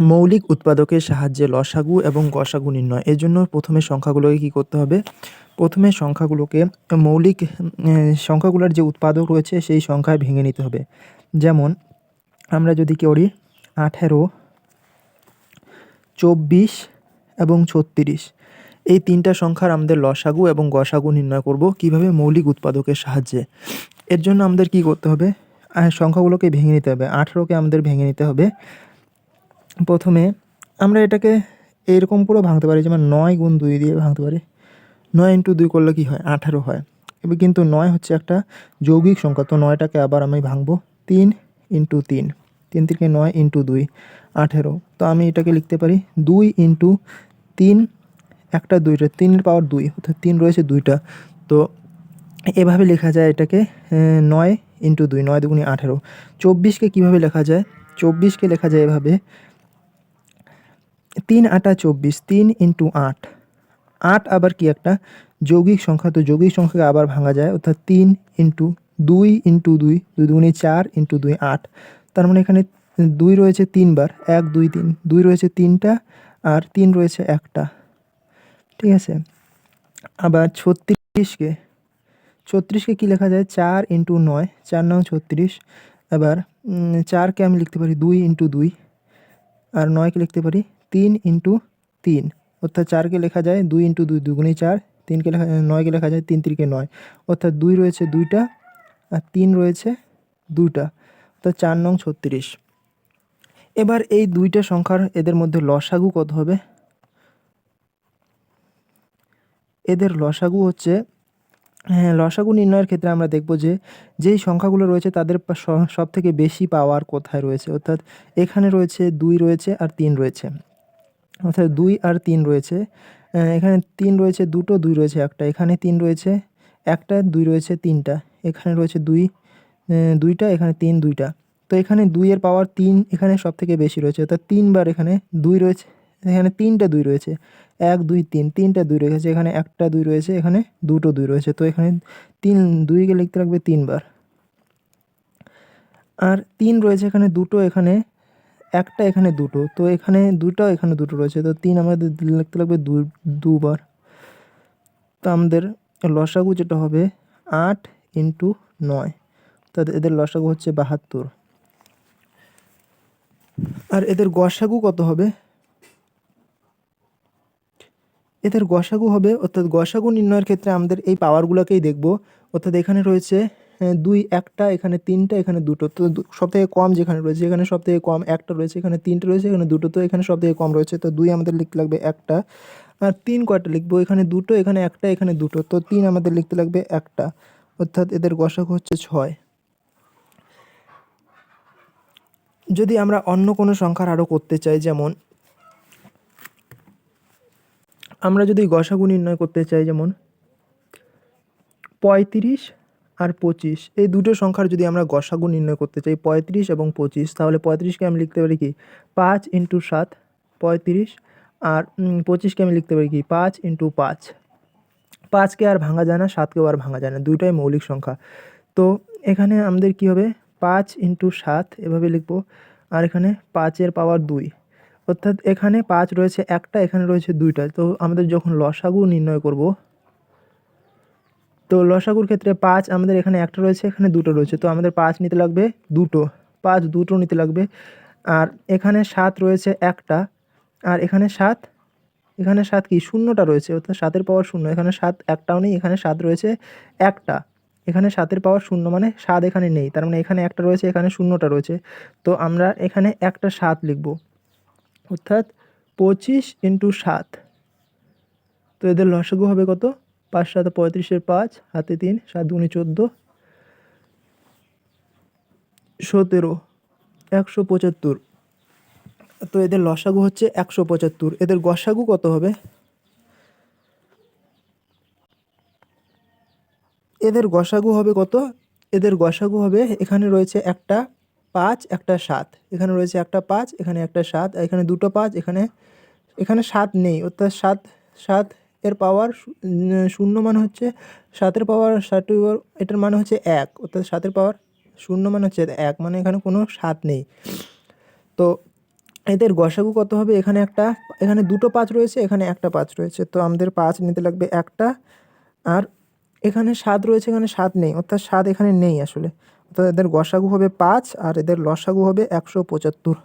মৌলিক উৎপাদকের সাহায্যে লসাগু এবং গসাগু নির্ণয়। এর জন্য প্রথমে সংখ্যাগুলোকে কী করতে হবে? প্রথমে সংখ্যাগুলোকে মৌলিক সংখ্যাগুলোর যে উৎপাদক রয়েছে সেই সংখ্যায় ভেঙে নিতে হবে। যেমন আমরা যদি করি 18, 24 এবং 36, এই তিনটা সংখ্যার আমাদের লসাগু এবং গসাগু নির্ণয় করব কিভাবে? মৌলিক উৎপাদকের সাহায্যে। এর জন্য আমাদের কী করতে হবে? সংখ্যাগুলোকে ভেঙে নিতে হবে। 18কে আমাদের ভেঙে নিতে হবে। প্রথমে আমরা এটাকে এইরকম করে ভাঙতে পারি, যেমন 9 গুণ 2 দিয়ে ভাঙতে পারি। 9 ইন্টু 2 করলে কী হয়? 18 হয়। এবার কিন্তু 9 হচ্ছে একটা যৌগিক সংখ্যা, তো 9টাকে আবার আমি ভাঙবো। 3 ইন্টু 3, 3 থেকে 9 ইন্টু 2, 18। তো আমি এটাকে লিখতে পারি 2 ইন্টু 3, একটা 2টা, 3 পাওয়ার 2, অর্থাৎ 3 রয়েছে 2টা। তো এভাবে লেখা যায় এটাকে 9 ইন্টু 2, 9 দুগুণে 18। 24কে কীভাবে লেখা যায়? 24কে লেখা যায় এভাবে, 3 আটা 24, 3 ইন্টু 8। 8 আবার কি একটা যৌগিক সংখ্যা, তো যৌগিক সংখ্যাকে আবার ভাঙা যায়, অর্থাৎ 3 ইন্টু 2 ইন্টু 2, 2 দুগুণে 4 ইন্টু 2 8। তার মানে এখানে 2 রয়েছে 3 বার, 1 2 3, 2 রয়েছে 3টা আর 3 রয়েছে একটা। ঠিক আছে। আবার 36কে কী লেখা যায়? 4 ইন্টু 9, 4 9 36। এবার 4কে আমি লিখতে পারি 2 ইন্টু 2, আর 9কে লিখতে পারি 3 ইন্টু 3, অর্থাৎ 4কে লেখা যায় 2 ইন্টু 2, দুগুণে 4, 3কে লেখা 9কে লেখা যায় 3 3কে 9, অর্থাৎ 2 রয়েছে 2টা আর 3 রয়েছে 2টা, অর্থাৎ 4 9 36। এবার এই দুইটা সংখ্যার এদের মধ্যে লসাগু কত হবে? এদের লসাগু হচ্ছে, লসাগু নির্ণয়ের ক্ষেত্রে আমরা দেখব যে যেই সংখ্যাগুলো রয়েছে তাদের সব থেকে বেশি পাওয়ার কোথায় রয়েছে, অর্থাৎ এখানে রয়েছে 2 রয়েছে আর 3 রয়েছে, অর্থাৎ 2 আর 3 রয়েছে। এখানে 3 রয়েছে দুটো, 2 রয়েছে একটা, এখানে 3 রয়েছে একটা, 2 রয়েছে 3টা, এখানে রয়েছে 2 2টা, এখানে 3 2টা। তো এখানে 2 এর পাওয়ার 3 এখানে সব থেকে বেশি রয়েছে, অর্থাৎ 3 বার এখানে 2 রয়েছে, এখানে 3টা 2 রয়েছে, 1 2 3, 3টা 2 রয়েছে, এখানে একটা 2 রয়েছে, এখানে দুটো 2 রয়েছে, তো এখানে 2কে লিখতে লাগবে 3 বার। আর 3 রয়েছে এখানে দুটো, এখানে একটা, এখানে দুটো, তো এখানে দুটো, এখানে দুটো রয়েছে, তো 3 আমাদের লিখতে লাগবে দুবার। তো আমাদের লসাগু যেটা হবে 8 ইন্টু 9, তো এদের লসাগু হচ্ছে 72। আর এদের গসাগু কত হবে? এদের গসাগু হবে, অর্থাৎ গসাগু নির্ণয়ের ক্ষেত্রে আমাদের এই পাওয়ারগুলোকেই দেখব, অর্থাৎ এখানে রয়েছে 2 একটা, এখানে 3টা, এখানে দুটো, তো সবথেকে কম যেখানে রয়েছে এখানে সবথেকে কম একটা রয়েছে, এখানে 3টে রয়েছে, এখানে দুটো, তো এখানে সবথেকে কম রয়েছে, তো 2 আমাদের লিখতে লাগবে একটা। আর 3 কয়টা লিখবো? এখানে দুটো, এখানে একটা, এখানে দুটো, তো 3 আমাদের লিখতে লাগবে একটা, অর্থাৎ এদের গসাগু হচ্ছে 6। যদি আমরা অন্য কোনো সংখ্যার আরও করতে চাই, যেমন আমরা যদি গসাগু নির্ণয় করতে চাই, যেমন 35 আর 25, এই দুটো সংখ্যার যদি আমরা গসাগু নির্ণয় করতে চাই 35 এবং 25, তাহলে 35কে আমি লিখতে পারি কি 5 ইন্টু 7 35, আর 25কে আমি লিখতে পারি কি 5 ইন্টু 5। 5কে আর ভাঙা যায় না, 7কেও আর ভাঙা যায় না, দুইটাই মৌলিক সংখ্যা। তো এখানে আমাদের কি হবে? 5 ইন্টু 7 এভাবে লিখবো, আর এখানে 5-এর পাওয়ার 2, অর্থাৎ এখানে 5 রয়েছে একটা, এখানে রয়েছে 2টা। তো আমাদের যখন লসাগু নির্ণয় করব, তো লসাগুর ক্ষেত্রে 5 আমাদের এখানে একটা রয়েছে, এখানে দুটো রয়েছে, তো আমাদের 5 নিতে লাগবে দুটো, 5 দুটো নিতে লাগবে। আর এখানে 7 রয়েছে একটা, আর এখানে 7, এখানে 7 কি শূন্যটা রয়েছে, অর্থাৎ 7-এর পাওয়ার 0, এখানে 7 একটাও নেই, এখানে 7 রয়েছে একটা, এখানে 7-এর পাওয়ার 0 মানে 7 এখানে নেই, তার মানে এখানে একটা রয়েছে, এখানে শূন্যটা রয়েছে, তো আমরা এখানে একটা 7 লিখব, অর্থাৎ 25 ইন্টু 7। তো এদের লসাগু হবে কত? 5 7 35-এর 5, হাতে 3, 7 দুগুণে 14, 17, 175। তো এদের লসাগু হচ্ছে 175। এদের গসাগু কত হবে? এদের গসাগু হবে কত? এদের গসাগু হবে, এখানে রয়েছে একটা 5, একটা 7, এখানে রয়েছে একটা 5, এখানে একটা 7, এখানে দুটো 5, এখানে এখানে 7 নেই, অর্থাৎ 7 এর পাওয়ার 0 মানে হচ্ছে 7-এর পাওয়ার 7 এটার মানে হচ্ছে 1, অর্থাৎ 7-এর পাওয়ার 0 মানে হচ্ছে 1, মানে এখানে কোনো 7 নেই। তো এদের গসাগু কত হবে? এখানে দুটো ৫ রয়েছে, এখানে একটা ৫ রয়েছে, তো আমাদের ৫ নিতে লাগবে একটা। আর এখানে ৭ রয়েছে, এখানে ৭ নেই, অর্থাৎ ৭ এখানে নেই আসলে। অর্থাৎ এদের গসাগু হবে ৫ আর এদের লসাগু হবে ১৭৫।